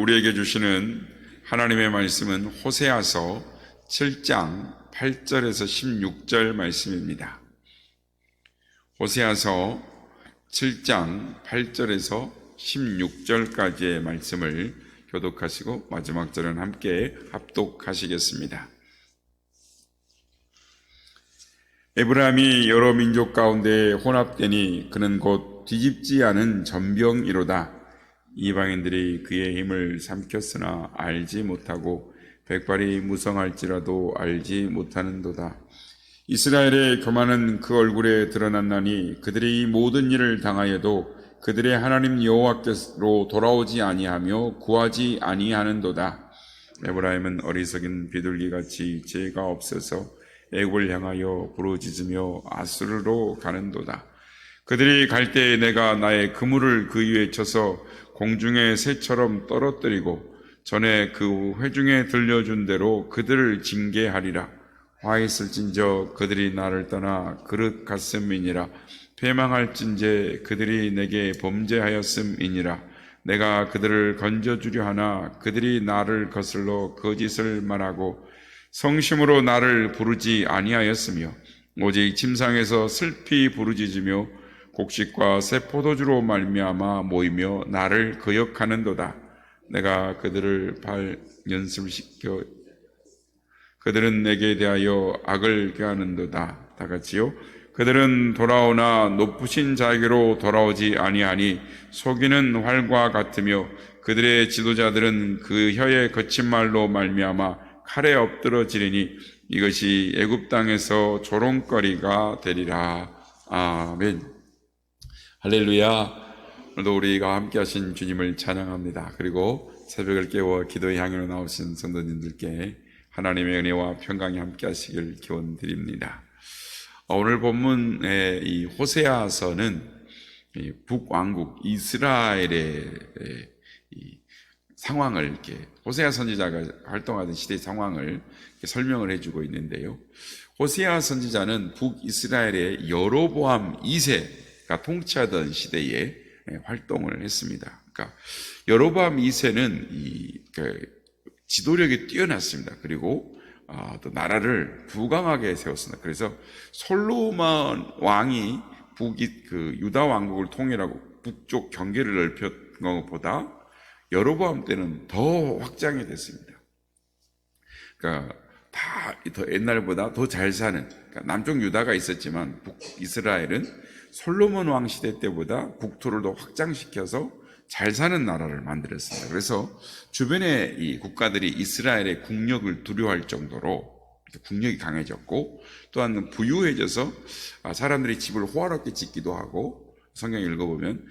우리에게 주시는 하나님의 말씀은 호세아서 7장 8절에서 16절 말씀입니다. 호세아서 7장 8절에서 16절까지의 말씀을 교독하시고 마지막 절은 함께 합독하시겠습니다. 에브라임이 여러 민족 가운데 혼합되니 그는 곧 뒤집지 않은 전병이로다. 이방인들이 그의 힘을 삼켰으나 알지 못하고 백발이 무성할지라도 알지 못하는도다. 이스라엘의 교만은 그 얼굴에 드러났나니 그들이 이 모든 일을 당하여도 그들의 하나님 여호와께로 돌아오지 아니하며 구하지 아니하는도다. 에브라임은 어리석인 비둘기같이 죄가 없어서 애굽을 향하여 부르짖으며 아수르로 가는도다. 그들이 갈 때에 내가 나의 그물을 그 위에 쳐서 공중의 새처럼 떨어뜨리고 전에 그 회중에 들려준 대로 그들을 징계하리라. 화했을진저 그들이 나를 떠나 그릇 같음이니라. 패망할진저 그들이 내게 범죄하였음이니라. 내가 그들을 건져주려 하나 그들이 나를 거슬러 거짓을 말하고 성심으로 나를 부르지 아니하였으며 오직 침상에서 슬피 부르짖으며 곡식과 새 포도주로 말미암아 모이며 나를 거역하는도다. 내가 그들을 연습시켜 그들은 내게 대하여 악을 꾀하는도다. 다 같이요. 그들은 돌아오나 높으신 자에게로 돌아오지 아니하니 속이는 활과 같으며 그들의 지도자들은 그 혀의 거친 말로 말미암아 칼에 엎드러지리니 이것이 애굽 땅에서 조롱거리가 되리라. 아멘. 할렐루야. 오늘도 우리가 함께 하신 주님을 찬양합니다. 그리고 새벽을 깨워 기도의 향유로 나오신 성도님들께 하나님의 은혜와 평강이 함께 하시길 기원드립니다. 오늘 본문의 이 호세아서는 북왕국 이스라엘의 이 상황을 이렇게 호세아 선지자가 활동하던 시대의 상황을 설명을 해주고 있는데요. 호세아 선지자는 북이스라엘의 여로보암 2세가 통치하던 시대에 활동을 했습니다. 그러니까 여로보암 2세는 지도력이 뛰어났습니다. 그리고 또 나라를 부강하게 세웠습니다. 그래서 솔로몬 왕이 유다 왕국을 통일하고 북쪽 경계를 넓혔던 것보다 여로보암 때는 더 확장이 됐습니다. 그러니까 더 옛날보다 더 잘 사는, 그러니까 남쪽 유다가 있었지만 북이스라엘은 솔로몬 왕 시대 때보다 국토를 더 확장시켜서 잘 사는 나라를 만들었습니다. 그래서 주변의 이 국가들이 이스라엘의 국력을 두려워할 정도로 국력이 강해졌고, 또한 부유해져서 사람들이 집을 호화롭게 짓기도 하고, 성경 읽어보면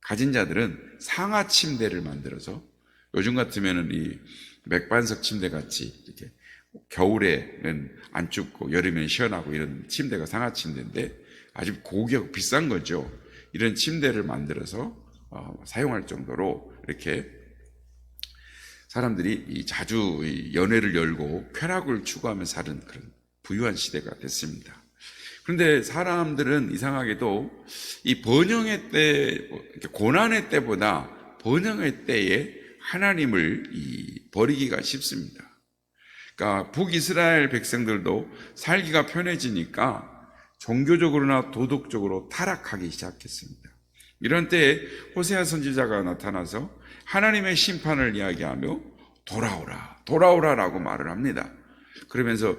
가진 자들은 상하 침대를 만들어서, 요즘 같으면은 이 맥반석 침대 같이 이렇게 겨울에는 안 춥고 여름에는 시원하고 이런 침대가 상하 침대인데 아주 고귀하고 비싼 거죠. 이런 침대를 만들어서 사용할 정도로 이렇게 사람들이 자주 연회를 열고 쾌락을 추구하며 사는 그런 부유한 시대가 됐습니다. 그런데 사람들은 이상하게도 이 번영의 때, 고난의 때보다 번영의 때에 하나님을 버리기가 쉽습니다. 그러니까 북이스라엘 백성들도 살기가 편해지니까 종교적으로나 도덕적으로 타락하기 시작했습니다. 이런 때에 호세아 선지자가 나타나서 하나님의 심판을 이야기하며 돌아오라라고 말을 합니다. 그러면서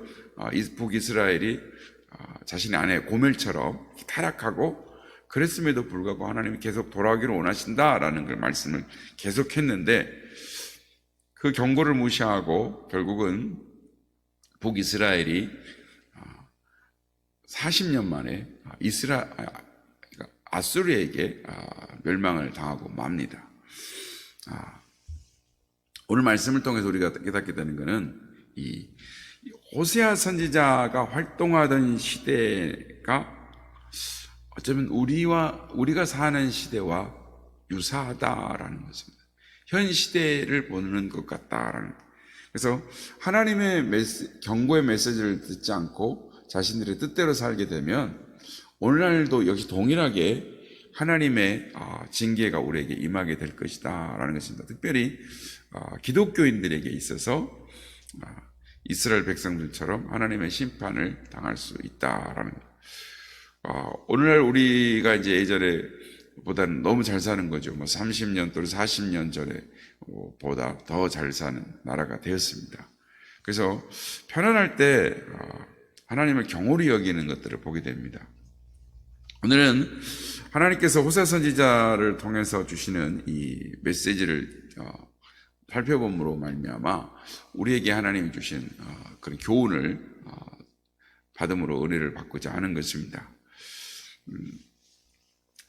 북이스라엘이 자신의 아내 고멜처럼 타락하고 그랬음에도 불구하고 하나님이 계속 돌아오기를 원하신다라는 그 말씀을 계속했는데 그 경고를 무시하고 결국은 북이스라엘이 40년 만에 아수르에게 멸망을 당하고 맙니다. 오늘 말씀을 통해서 우리가 깨닫게 되는 것은 이 호세아 선지자가 활동하던 시대가 어쩌면 우리가 사는 시대와 유사하다라는 것입니다. 현 시대를 보는 것 같다라는. 그래서 하나님의 경고의 메시지를 듣지 않고 자신들의 뜻대로 살게 되면 오늘날도 역시 동일하게 하나님의 징계가 우리에게 임하게 될 것이다 라는 것입니다. 특별히 기독교인들에게 있어서 이스라엘 백성들처럼 하나님의 심판을 당할 수 있다라는 것. 오늘날 우리가 이제 예전에 보다는 너무 잘 사는 거죠. 뭐 30년 또는 40년 전에 보다 더 잘 사는 나라가 되었습니다. 그래서 편안할 때 하나님을 경홀히 여기는 것들을 보게 됩니다. 오늘은 하나님께서 호세아 선지자를 통해서 주시는 이 메시지를 살펴봄으로 말미암아 우리에게 하나님이 주신 그런 교훈을 받음으로 은혜를 받고자 하는 것입니다.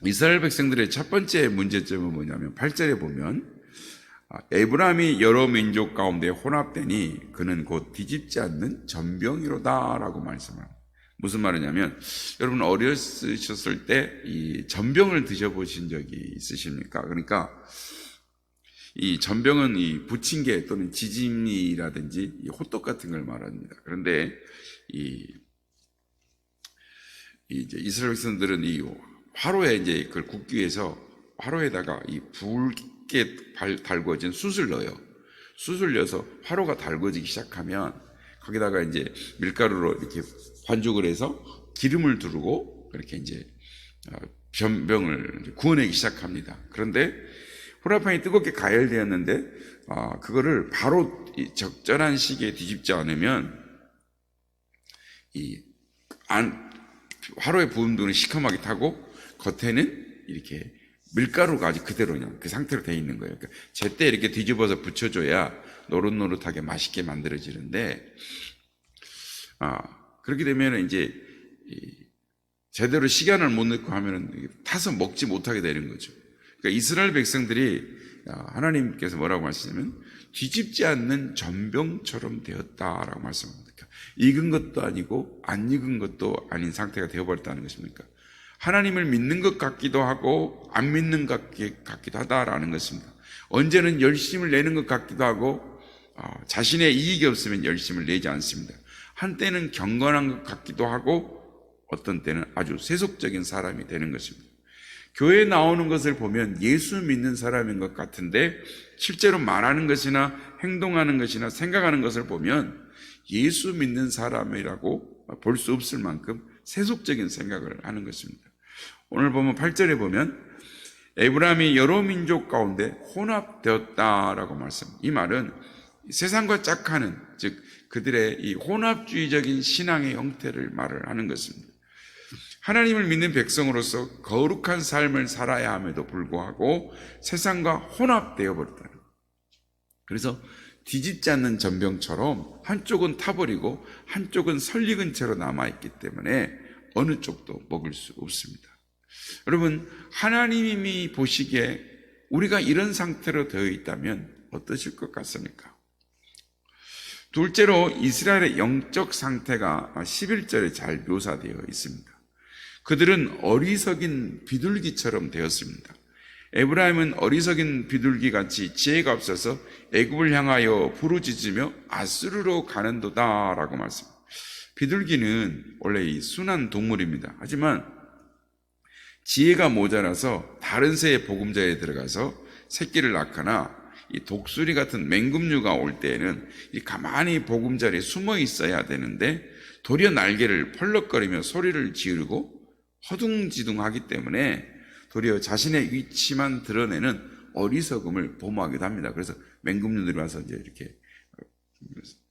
이스라엘 백성들의 첫 번째 문제점은 뭐냐면 8절에 보면 에브라임이 여러 민족 가운데 혼합되니 그는 곧 뒤집지 않는 전병이로다 라고 말씀합니다. 무슨 말이냐면 여러분 어렸으셨을 때 이 전병을 드셔보신 적이 있으십니까? 그러니까 이 전병은 이 부침개 또는 지짐이라든지 이 호떡 같은 걸 말합니다. 그런데 이제 이스라엘 백성들은 이 화로에 이제 그걸 굽기 위해서 화로에다가 이 붉게 달궈진 숯을 넣어요. 숯을 넣어서 화로가 달궈지기 시작하면 거기다가 이제 밀가루로 이렇게 반죽을 해서 기름을 두르고 그렇게 이제 전병을 구워내기 시작합니다. 그런데 후라이팬이 뜨겁게 가열되었는데 그거를 바로 적절한 시기에 뒤집지 않으면 화로의 부은 부분은 시커멓게 타고 겉에는 이렇게 밀가루가 아직 그대로 그냥 그 상태로 돼 있는 거예요. 그러니까 제때 이렇게 뒤집어서 붙여줘야 노릇노릇하게 맛있게 만들어지는데 그렇게 되면 이제 제대로 시간을 못 넣고 하면은 타서 먹지 못하게 되는 거죠. 그러니까 이스라엘 백성들이 하나님께서 뭐라고 말씀하시냐면 뒤집지 않는 전병처럼 되었다라고 말씀합니다. 익은 것도 아니고 안 익은 것도 아닌 상태가 되어버렸다는 것입니까? 하나님을 믿는 것 같기도 하고 안 믿는 것 같기도 하다라는 것입니다. 언제는 열심을 내는 것 같기도 하고 자신의 이익이 없으면 열심을 내지 않습니다. 한때는 경건한 것 같기도 하고 어떤 때는 아주 세속적인 사람이 되는 것입니다. 교회에 나오는 것을 보면 예수 믿는 사람인 것 같은데 실제로 말하는 것이나 행동하는 것이나 생각하는 것을 보면 예수 믿는 사람이라고 볼 수 없을 만큼 세속적인 생각을 하는 것입니다. 오늘 보면 8절에 보면 에브라임이 여러 민족 가운데 혼합되었다라고 말씀합니다. 이 말은 세상과 짝하는 즉 그들의 이 혼합주의적인 신앙의 형태를 말을 하는 것입니다. 하나님을 믿는 백성으로서 거룩한 삶을 살아야 함에도 불구하고 세상과 혼합되어 버렸다는 거예요. 그래서 뒤집지 않는 전병처럼 한쪽은 타버리고 한쪽은 설익은 채로 남아있기 때문에 어느 쪽도 먹을 수 없습니다. 여러분, 하나님이 보시기에 우리가 이런 상태로 되어 있다면 어떠실 것 같습니까? 둘째로 이스라엘의 영적 상태가 11절에 잘 묘사되어 있습니다. 그들은 어리석인 비둘기처럼 되었습니다. 에브라임은 어리석인 비둘기같이 지혜가 없어서 애굽을 향하여 부르짖으며 아수르로 가는도다라고 말씀합니다. 비둘기는 원래 이 순한 동물입니다. 하지만 지혜가 모자라서 다른 새의 보금자리에 들어가서 새끼를 낳거나 이 독수리 같은 맹금류가 올 때에는 이 가만히 보금자리에 숨어 있어야 되는데 도리어 날개를 펄럭거리며 소리를 지르고 허둥지둥하기 때문에 도리어 자신의 위치만 드러내는 어리석음을 도모하기도 합니다. 그래서 맹금류들이 와서 이제 이렇게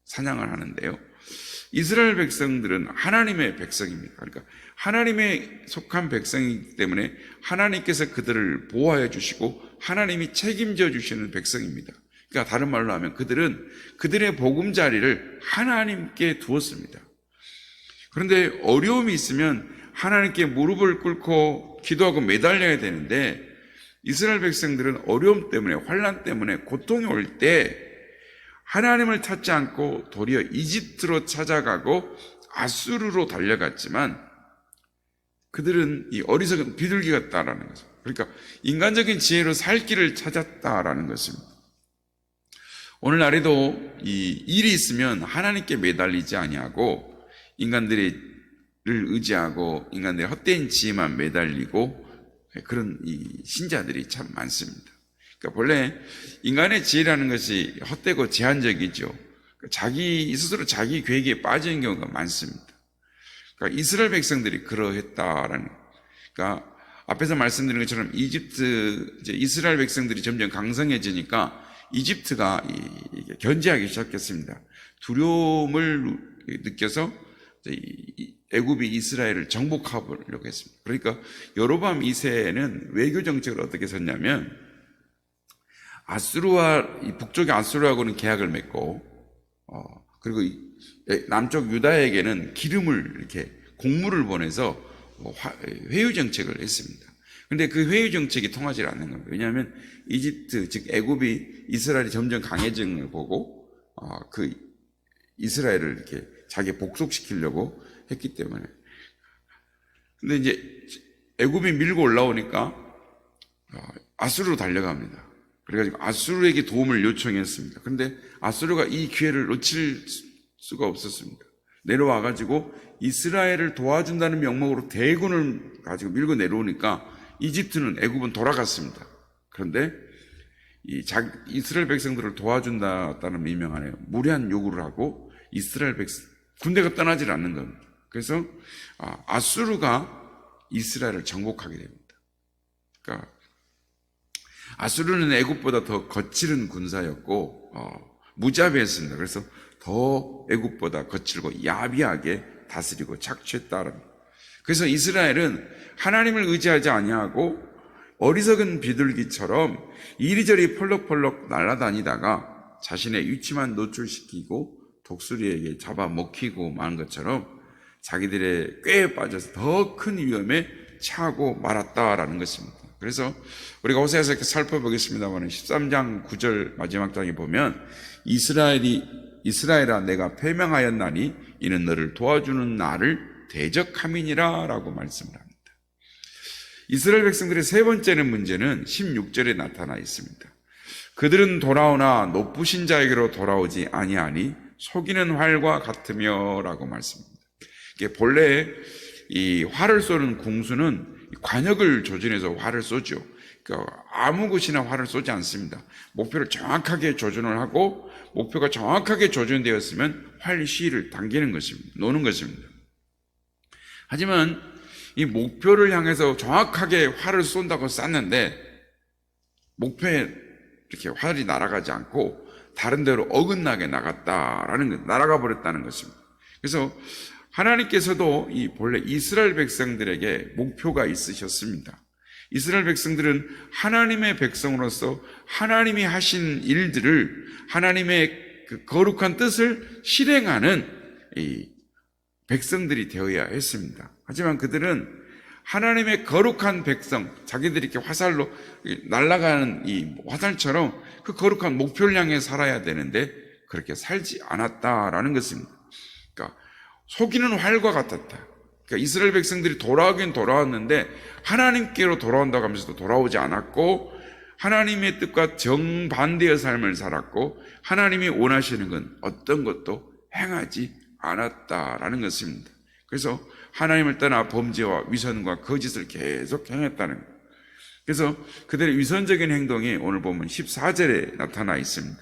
사냥을 하는데요. 이스라엘 백성들은 하나님의 백성입니다. 그러니까 하나님에 속한 백성이기 때문에 하나님께서 그들을 보호하여 주시고 하나님이 책임져 주시는 백성입니다. 그러니까 다른 말로 하면 그들은 그들의 보금자리를 하나님께 두었습니다. 그런데 어려움이 있으면 하나님께 무릎을 꿇고 기도하고 매달려야 되는데 이스라엘 백성들은 어려움 때문에 환난 때문에 고통이 올 때 하나님을 찾지 않고 도리어 이집트로 찾아가고 아수르로 달려갔지만 그들은 이 어리석은 비둘기 같다라는 거죠. 그러니까 인간적인 지혜로 살 길을 찾았다라는 것입니다. 오늘날에도 이 일이 있으면 하나님께 매달리지 아니하고 인간들을 의지하고 인간들의 헛된 지혜만 매달리고 그런 이 신자들이 참 많습니다. 그러니까 본래 인간의 지혜라는 것이 헛되고 제한적이죠. 자기 스스로 자기 계획에 빠지는 경우가 많습니다. 그러니까 이스라엘 백성들이 그러했다라는. 그러니까 앞에서 말씀드린 것처럼 이스라엘 백성들이 점점 강성해지니까 이집트가 견제하기 시작했습니다. 두려움을 느껴서 애굽이 이스라엘을 정복하려고 했습니다. 그러니까 여로보암 2세는 외교 정책을 어떻게 썼냐면 북쪽의 아수르하고는 계약을 맺고 그리고 남쪽 유다에게는 기름을 이렇게 곡물을 보내서 회유 정책을 했습니다. 그런데 그 회유 정책이 통하지 않는 겁니다. 왜냐하면 이집트 즉 애굽이 이스라엘이 점점 강해지는 걸 보고 그 이스라엘을 이렇게 자기 복속시키려고 했기 때문에. 근데 이제 애굽이 밀고 올라오니까 아수르로 달려갑니다. 그래가지고 아수르에게 도움을 요청했습니다. 그런데 아수르가 이 기회를 놓칠 수가 없었습니다. 내려와가지고 이스라엘을 도와준다는 명목으로 대군을 가지고 밀고 내려오니까 이집트는 애굽은 돌아갔습니다. 그런데 이스라엘 백성들을 도와준다는 명령 안에 무리한 요구를 하고 이스라엘 군대가 떠나질 않는 겁니다. 그래서 아수르가 이스라엘을 정복하게 됩니다. 그러니까 아수르는 애굽보다 더 거칠은 군사였고 무자비했습니다. 그래서 더 애굽보다 거칠고 야비하게 다스리고 착취했다는. 그래서 이스라엘은 하나님을 의지하지 아니하고 어리석은 비둘기처럼 이리저리 펄럭펄럭 날아다니다가 자신의 위치만 노출시키고 독수리에게 잡아먹히고 만 것처럼 자기들의 꾀에 빠져서 더 큰 위험에 처하고 말았다라는 것입니다. 그래서 우리가 호세아서 이렇게 살펴보겠습니다만 13장 9절 마지막 장에 보면 이스라엘아 내가 패명하였나니 이는 너를 도와주는 나를 대적함이니라 라고 말씀을 합니다. 이스라엘 백성들의 세 번째는 문제는 16절에 나타나 있습니다. 그들은 돌아오나 높으신 자에게로 돌아오지 아니하니 속이는 활과 같으며 라고 말씀합니다. 이게 본래 이 활을 쏘는 궁수는 관역을 조준해서 활을 쏘죠. 그러니까 아무 곳이나 활을 쏘지 않습니다. 목표를 정확하게 조준을 하고 목표가 정확하게 조준되었으면 활 시위를 당기는 것입니다. 놓는 것입니다. 하지만 이 목표를 향해서 정확하게 활을 쏜다고 쐈는데 목표에 이렇게 활이 날아가지 않고 다른 데로 어긋나게 날아가 버렸다는 것입니다. 그래서 하나님께서도 본래 이스라엘 백성들에게 목표가 있으셨습니다. 이스라엘 백성들은 하나님의 백성으로서 하나님이 하신 일들을 하나님의 그 거룩한 뜻을 실행하는 이 백성들이 되어야 했습니다. 하지만 그들은 하나님의 거룩한 백성, 자기들이 이렇게 화살로 날아가는 이 화살처럼 그 거룩한 목표를 향해 살아야 되는데 그렇게 살지 않았다라는 것입니다. 그러니까 속이는 활과 같았다. 그러니까 이스라엘 백성들이 돌아오긴 돌아왔는데 하나님께로 돌아온다고 하면서도 돌아오지 않았고 하나님의 뜻과 정반대의 삶을 살았고 하나님이 원하시는 건 어떤 것도 행하지 않았다라는 것입니다. 그래서 하나님을 떠나 범죄와 위선과 거짓을 계속 행했다는 것. 그래서 그들의 위선적인 행동이 오늘 보면 14절에 나타나 있습니다.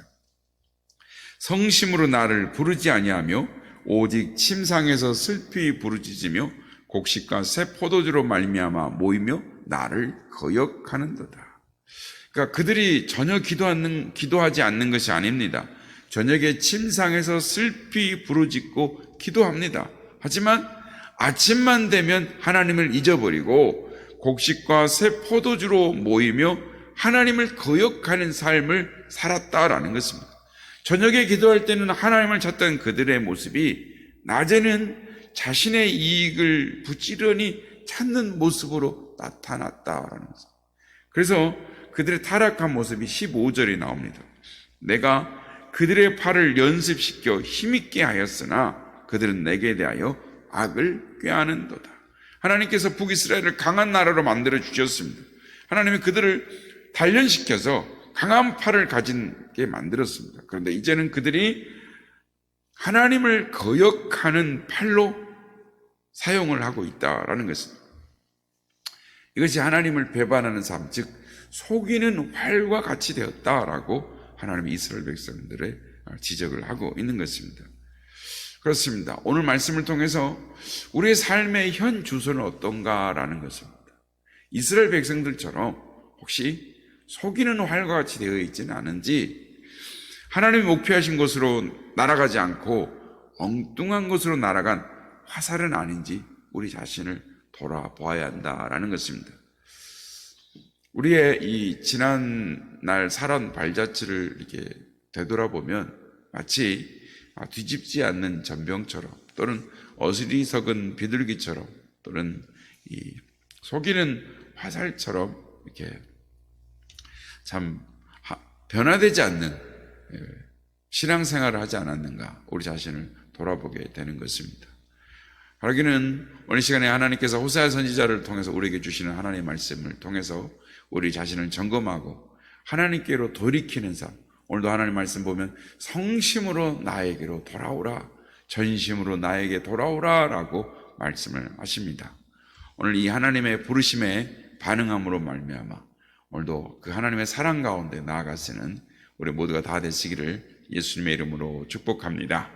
성심으로 나를 부르지 아니하며 오직 침상에서 슬피 부르짖으며 곡식과 새 포도주로 말미암아 모이며 나를 거역하는도다. 그러니까 그들이 전혀 기도하지 않는 것이 아닙니다. 저녁에 침상에서 슬피 부르짖고 기도합니다. 하지만 아침만 되면 하나님을 잊어버리고 곡식과 새 포도주로 모이며 하나님을 거역하는 삶을 살았다라는 것입니다. 저녁에 기도할 때는 하나님을 찾던 그들의 모습이 낮에는 자신의 이익을 부지런히 찾는 모습으로 나타났다라는 것입니다. 그래서 그들의 타락한 모습이 15절에 나옵니다. 내가 그들의 팔을 연습시켜 힘있게 하였으나 그들은 내게 대하여 악을 꾀하는도다. 하나님께서 북이스라엘을 강한 나라로 만들어 주셨습니다. 하나님이 그들을 단련시켜서 강한 팔을 가진게 만들었습니다. 그런데 이제는 그들이 하나님을 거역하는 팔로 사용을 하고 있다라는 것입니다. 이것이 하나님을 배반하는 삶, 즉 속이는 활과 같이 되었다라고 하나님이 이스라엘 백성들의 지적을 하고 있는 것입니다. 그렇습니다. 오늘 말씀을 통해서 우리의 삶의 현 주소는 어떤가라는 것입니다. 이스라엘 백성들처럼 혹시 속이는 활과 같이 되어 있지는 않은지, 하나님이 목표하신 곳으로 날아가지 않고 엉뚱한 곳으로 날아간 화살은 아닌지 우리 자신을 돌아보아야 한다라는 것입니다. 우리의 이 지난 날 살아온 발자취를 이렇게 되돌아보면 마치 뒤집지 않는 전병처럼, 또는 어리석은 비둘기처럼, 또는 이 속이는 화살처럼 이렇게 참 변화되지 않는 신앙생활을 하지 않았는가, 우리 자신을 돌아보게 되는 것입니다. 바라기는 오늘 시간에 하나님께서 호세아 선지자를 통해서 우리에게 주시는 하나님의 말씀을 통해서 우리 자신을 점검하고 하나님께로 돌이키는 삶, 오늘도 하나님 말씀 보면 성심으로 나에게로 돌아오라, 전심으로 나에게 돌아오라 라고 말씀을 하십니다. 오늘 이 하나님의 부르심에 반응함으로 말미암아 오늘도 그 하나님의 사랑 가운데 나아가시는 우리 모두가 다 되시기를 예수님의 이름으로 축복합니다.